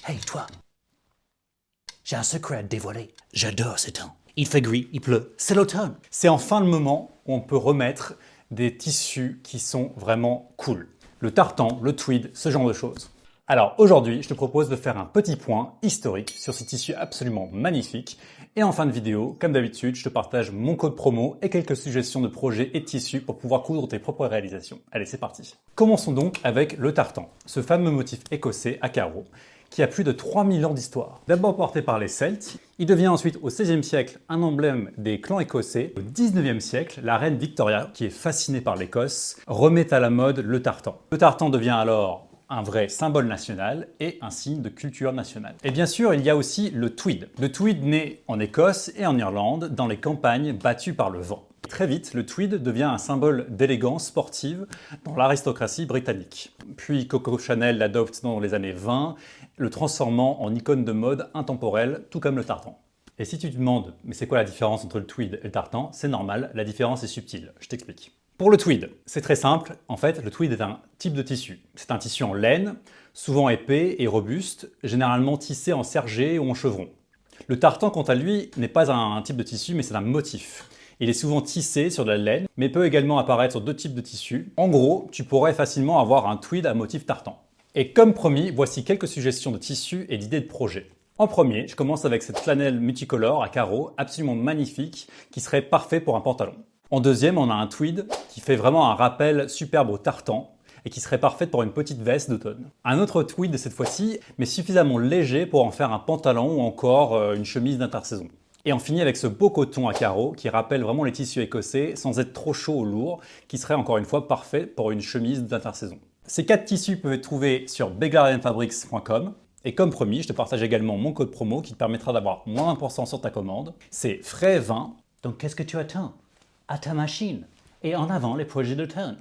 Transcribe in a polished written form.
Hey, toi, j'ai un secret à te dévoiler. J'adore ce temps. Il fait gris, il pleut, c'est l'automne. C'est enfin le moment où on peut remettre des tissus qui sont vraiment cool. Le tartan, le tweed, ce genre de choses. Alors aujourd'hui, je te propose de faire un petit point historique sur ces tissus absolument magnifiques. Et en fin de vidéo, comme d'habitude, je te partage mon code promo et quelques suggestions de projets et de tissus pour pouvoir coudre tes propres réalisations. Allez, c'est parti. Commençons donc avec le tartan, ce fameux motif écossais à carreaux qui a plus de 3000 ans d'histoire. D'abord porté par les Celtes, il devient ensuite au XVIe siècle un emblème des clans écossais. Au XIXe siècle, la reine Victoria, qui est fascinée par l'Écosse, remet à la mode le tartan. Le tartan devient alors un vrai symbole national et un signe de culture nationale. Et bien sûr, il y a aussi le tweed. Le tweed naît en Écosse et en Irlande, dans les campagnes battues par le vent. Très vite, le tweed devient un symbole d'élégance sportive dans l'aristocratie britannique. Puis Coco Chanel l'adopte dans les années 20, le transformant en icône de mode intemporelle, tout comme le tartan. Et si tu te demandes, mais c'est quoi la différence entre le tweed et le tartan? C'est normal, la différence est subtile. Je t'explique. Pour le tweed, c'est très simple. En fait, le tweed est un type de tissu. C'est un tissu en laine, souvent épais et robuste, généralement tissé en serge ou en chevron. Le tartan, quant à lui, n'est pas un type de tissu, mais c'est un motif. Il est souvent tissé sur de la laine, mais peut également apparaître sur deux types de tissus. En gros, tu pourrais facilement avoir un tweed à motif tartan. Et comme promis, voici quelques suggestions de tissus et d'idées de projets. En premier, je commence avec cette flanelle multicolore à carreaux absolument magnifique qui serait parfait pour un pantalon. En deuxième, on a un tweed qui fait vraiment un rappel superbe au tartan et qui serait parfaite pour une petite veste d'automne. Un autre tweed cette fois-ci, mais suffisamment léger pour en faire un pantalon ou encore une chemise d'intersaison. Et on finit avec ce beau coton à carreaux qui rappelle vraiment les tissus écossais sans être trop chaud ou lourd, qui serait encore une fois parfait pour une chemise d'intersaison. Ces 4 tissus peuvent être trouvés sur beggardenfabrics.com. Et comme promis, je te partage également mon code promo qui te permettra d'avoir moins 20% sur ta commande. C'est frais20. Donc qu'est-ce que tu attends? À ta machine. Et en avant les projets d'automne.